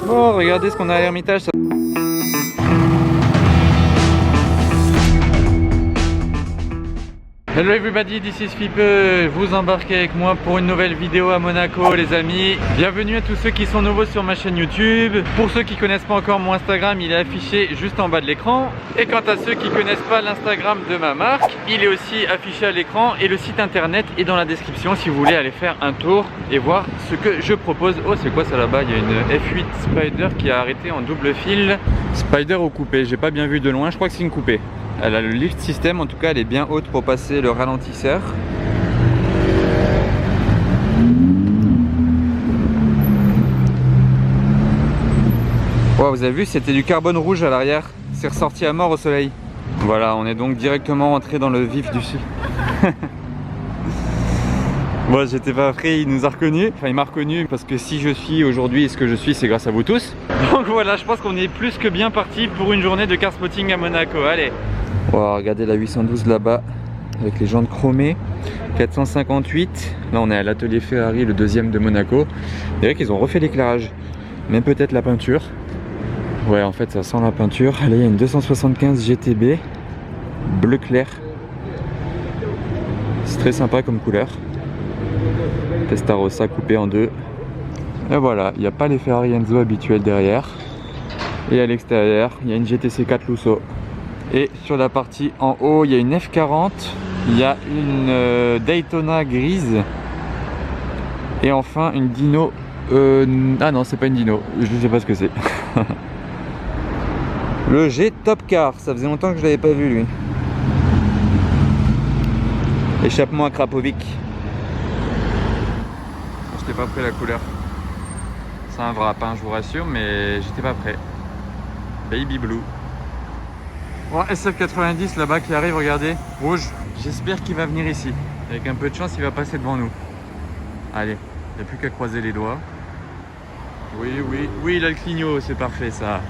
Oh, regardez ce qu'on a à l'Ermitage. Hello everybody, this is Fipe. Vous embarquez avec moi pour une nouvelle vidéo à Monaco les amis. Bienvenue à tous ceux qui sont nouveaux sur ma chaîne YouTube. Pour ceux qui connaissent pas encore mon Instagram, il est affiché juste en bas de l'écran. Et quant à ceux qui connaissent pas l'Instagram de ma marque, il est aussi affiché à l'écran et le site internet est dans la description si vous voulez aller faire un tour et voir ce que je propose. Oh, c'est quoi ça là-bas? Il y a une F8 Spider qui a arrêté en double fil. Spider ou coupé? J'ai pas bien vu de loin, je crois que c'est une coupée. Elle a le lift system, en tout cas elle est bien haute pour passer le ralentisseur. Wow, vous avez vu, c'était du carbone rouge à l'arrière, c'est ressorti à mort au soleil. Voilà, on est donc directement entré dans le vif du sujet. Moi j'étais pas prêt, il nous a reconnus. Enfin il m'a reconnu parce que si je suis aujourd'hui ce que je suis, c'est grâce à vous tous. Donc voilà, je pense qu'on est plus que bien parti pour une journée de car spotting à Monaco. Allez. Wow, regardez la 812 là-bas avec les jantes chromées. 458. Là on est à l'atelier Ferrari, le deuxième de Monaco. C'est vrai qu'ils ont refait l'éclairage, même peut-être la peinture. Ouais, en fait ça sent la peinture. Là il y a une 275 GTB bleu clair. C'est très sympa comme couleur. Testarossa coupé en deux. Et voilà, il n'y a pas les Ferrari Enzo habituels derrière. Et à l'extérieur, il y a une GTC 4 Lusso. Et sur la partie en haut, il y a une F40. Il y a une Daytona grise. Et enfin une Dino. Ah non, c'est pas une Dino. Je ne sais pas ce que c'est. Le G Top Car. Ça faisait longtemps que je l'avais pas vu lui. Échappement à Krapovic. J'étais pas prêt la couleur. C'est un wrap, hein, je vous rassure, mais j'étais pas prêt. Baby Blue. Bon, SF90 là-bas qui arrive, regardez, rouge. J'espère qu'il va venir ici. Avec un peu de chance, il va passer devant nous. Allez, il n'y a plus qu'à croiser les doigts. Oui, oui, oui, il a le clignot, c'est parfait ça.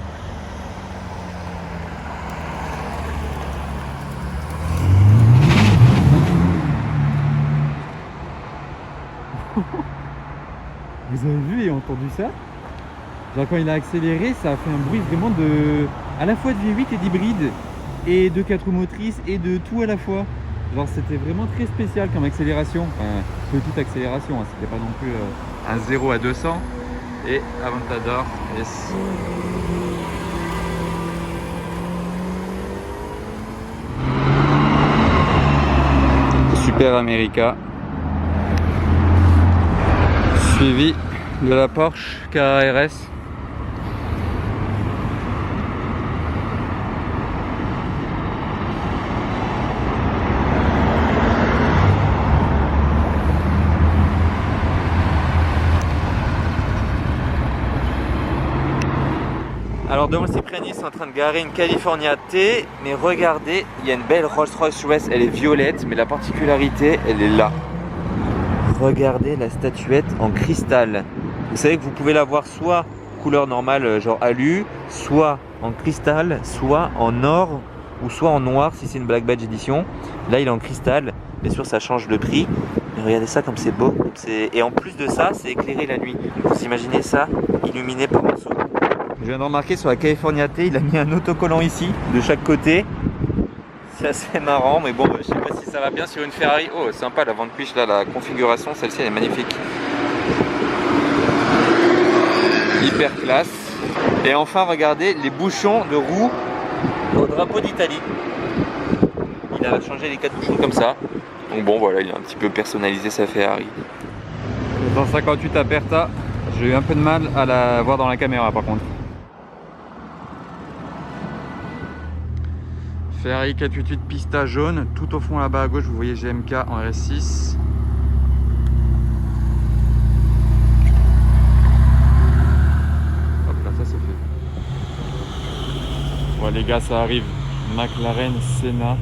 Vous avez vu et entendu ça? Genre quand il a accéléré, ça a fait un bruit vraiment de... à la fois de V8 et d'hybride. Et de 4 roues motrices et de tout à la fois. Genre c'était vraiment très spécial comme accélération. Enfin, petite accélération, hein. C'était pas non plus un 0 à 200. Et Aventador S. Super America. Suivi de la Porsche Carrera RS. Alors devant le Cipriani, c'est en train de garer une California T, mais regardez, il y a une belle Rolls-Royce US, elle est violette, mais la particularité, elle est là. Regardez la statuette en cristal. Vous savez que vous pouvez l'avoir soit couleur normale, genre alu, soit en cristal, soit en or, ou soit en noir si c'est une Black Badge édition. Là, il est en cristal. Bien sûr, ça change le prix. Mais regardez ça comme c'est beau. Et en plus de ça, c'est éclairé la nuit. Vous imaginez ça, illuminé par en dessous. Je viens de remarquer sur la California T, il a mis un autocollant ici, de chaque côté. C'est assez marrant, mais bon, je sais pas si ça va bien sur une Ferrari. Oh, sympa la vente cuisse là, la configuration, celle-ci elle est magnifique. Hyper classe. Et enfin, regardez les bouchons de roue au drapeau d'Italie. Il a changé les 4 bouchons comme ça. Donc bon, voilà, il a un petit peu personnalisé sa Ferrari. Dans 58 Aperta, j'ai eu un peu de mal à la voir dans la caméra par contre. Ferrari 488 Pista jaune, tout au fond là-bas à gauche, vous voyez GMK en RS6. Hop là, ça c'est fait. Ouais les gars, ça arrive. McLaren Senna.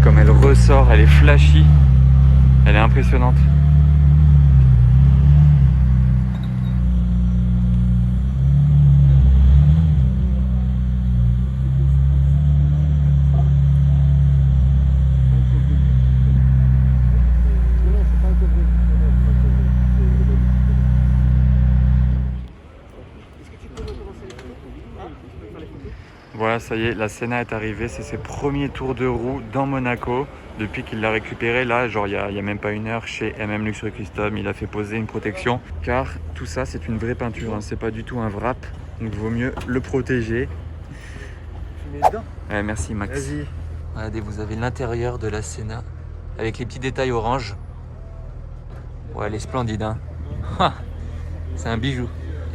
Comme elle ressort, elle est flashy, elle est impressionnante. Voilà, ça y est, la Senna est arrivée. C'est ses premiers tours de roue dans Monaco. Depuis qu'il l'a récupéré, là, genre il y a même pas une heure, chez MM Luxury Custom, il a fait poser une protection. Car tout ça, c'est une vraie peinture, hein. C'est pas du tout un wrap. Donc il vaut mieux le protéger. Tu mets dedans. Ouais, merci Max. Vas-y. Regardez, vous avez l'intérieur de la Senna avec les petits détails orange. Ouais, elle est splendide, hein. C'est un bijou.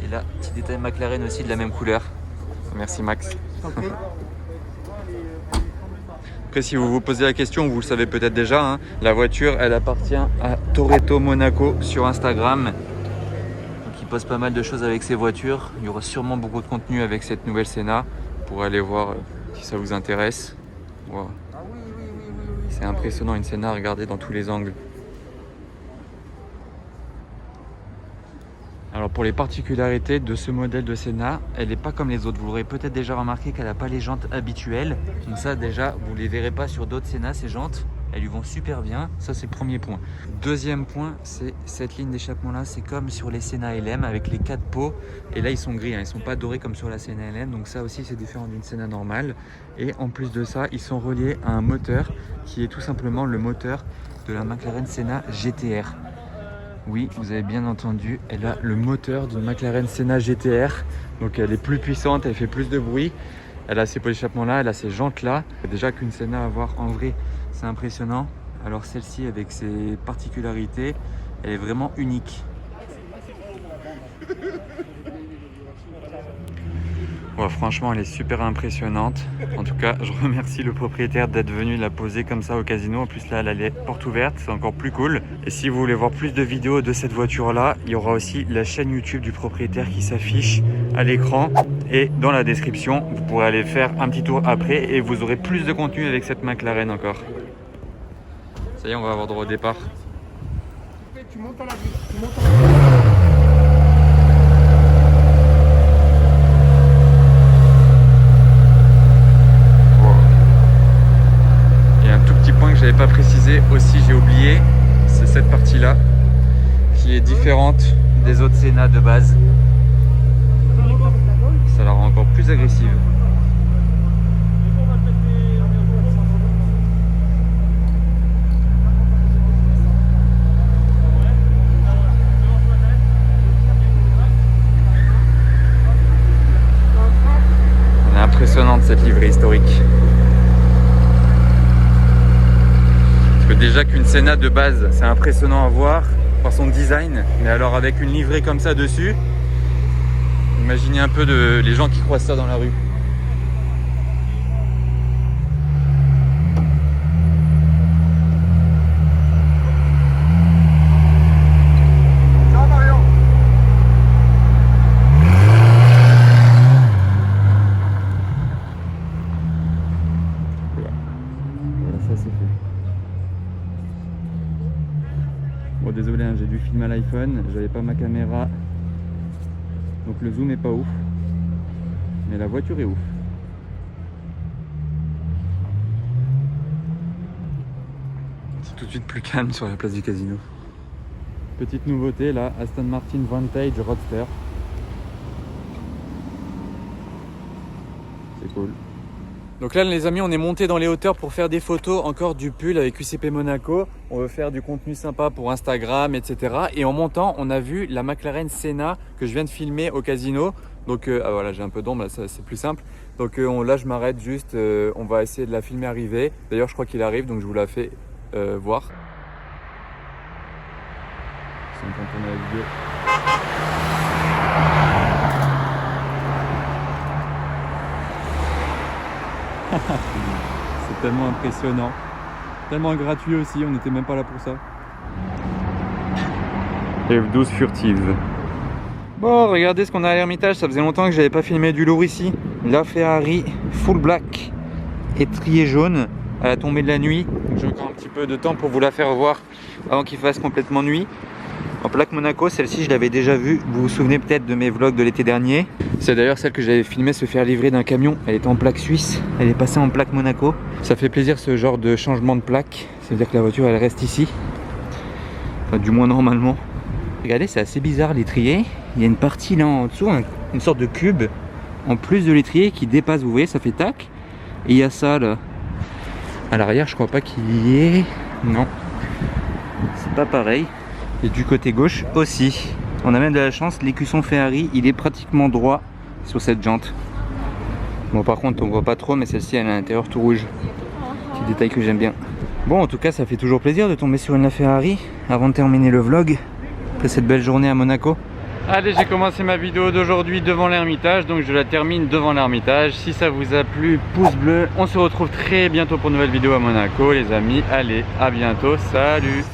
Et là, petit détail McLaren aussi de la même couleur. Merci Max. Après, si vous vous posez la question, vous le savez peut-être déjà, hein, la voiture, elle appartient à Toretto Monaco sur Instagram. Donc, il poste pas mal de choses avec ses voitures. Il y aura sûrement beaucoup de contenu avec cette nouvelle Senna pour aller voir si ça vous intéresse. Wow. C'est impressionnant, une Senna à regarder dans tous les angles. Alors pour les particularités de ce modèle de Senna, elle n'est pas comme les autres. Vous l'aurez peut-être déjà remarqué qu'elle n'a pas les jantes habituelles. Donc ça déjà, vous ne les verrez pas sur d'autres Senna, ces jantes. Elles lui vont super bien. Ça c'est le premier point. Deuxième point, c'est cette ligne d'échappement là. C'est comme sur les Senna LM avec les 4 pots. Et là ils sont gris, hein. Ils ne sont pas dorés comme sur la Senna LM. Donc ça aussi c'est différent d'une Senna normale. Et en plus de ça, ils sont reliés à un moteur qui est tout simplement le moteur de la McLaren Senna GTR. Oui, vous avez bien entendu, elle a le moteur d'une McLaren Senna GTR. Donc elle est plus puissante, elle fait plus de bruit. Elle a ces pots d'échappement là, elle a ces jantes là. Déjà qu'une Senna à voir en vrai, c'est impressionnant. Alors celle-ci avec ses particularités, elle est vraiment unique. Ouais, franchement, elle est super impressionnante. En tout cas, je remercie le propriétaire d'être venu la poser comme ça au casino. En plus, là, elle est porte ouverte. C'est encore plus cool. Et si vous voulez voir plus de vidéos de cette voiture-là, il y aura aussi la chaîne YouTube du propriétaire qui s'affiche à l'écran et dans la description. Vous pourrez aller faire un petit tour après et vous aurez plus de contenu avec cette McLaren encore. Ça y est, on va avoir droit au départ. Tu montes à la vie. Tu montes à la vie. Point que j'avais pas précisé aussi, j'ai oublié, c'est cette partie là qui est différente des autres Senna de base. Ça la rend encore plus agressive. Elle est impressionnante cette livrée historique. Déjà qu'une Senna de base, c'est impressionnant à voir par son design, mais alors avec une livrée comme ça dessus, imaginez un peu les gens qui croisent ça dans la rue. Ciao Marion. Voilà, ça c'est fait. Bon, désolé, hein, j'ai dû filmer à l'iPhone, j'avais pas ma caméra, donc le zoom est pas ouf, mais la voiture est ouf. C'est tout de suite plus calme sur la place du casino. Petite nouveauté là, Aston Martin Vantage Roadster. C'est cool. Donc là les amis, on est monté dans les hauteurs pour faire des photos encore du pull avec UCP Monaco. On veut faire du contenu sympa pour Instagram, etc. Et en montant, on a vu la McLaren Senna que je viens de filmer au casino. Donc voilà, j'ai un peu d'ombre, là c'est plus simple. Donc là je m'arrête juste, on va essayer de la filmer arriver. D'ailleurs je crois qu'il arrive, donc je vous la fais voir. Si on peut tourner la vidéo. C'est tellement impressionnant, tellement gratuit aussi, on n'était même pas là pour ça. F12 furtive. Bon, regardez ce qu'on a à l'Ermitage, ça faisait longtemps que j'avais pas filmé du lourd ici. La Ferrari full black, étrier jaune, à la tombée de la nuit. J'ai encore un petit peu de temps pour vous la faire voir avant qu'il fasse complètement nuit. En plaque Monaco, celle-ci je l'avais déjà vue, vous vous souvenez peut-être de mes vlogs de l'été dernier. C'est d'ailleurs celle que j'avais filmée se faire livrer d'un camion, elle était en plaque suisse, elle est passée en plaque Monaco. Ça fait plaisir ce genre de changement de plaque, ça veut dire que la voiture elle reste ici, enfin du moins normalement. Regardez, c'est assez bizarre l'étrier, il y a une partie là en dessous, une sorte de cube en plus de l'étrier qui dépasse, vous voyez, ça fait tac. Et il y a ça là. À l'arrière, je crois pas qu'il y ait. Non. C'est pas pareil. Et du côté gauche aussi. On a même de la chance, l'écusson Ferrari, il est pratiquement droit sur cette jante. Bon, par contre, on voit pas trop, mais celle-ci, elle a l'intérieur tout rouge. Petit détail que j'aime bien. Bon, en tout cas, ça fait toujours plaisir de tomber sur une Ferrari avant de terminer le vlog. Après cette belle journée à Monaco. Allez, j'ai commencé ma vidéo d'aujourd'hui devant l'Ermitage, donc je la termine devant l'Ermitage. Si ça vous a plu, pouce bleu. On se retrouve très bientôt pour une nouvelle vidéo à Monaco, les amis. Allez, à bientôt. Salut!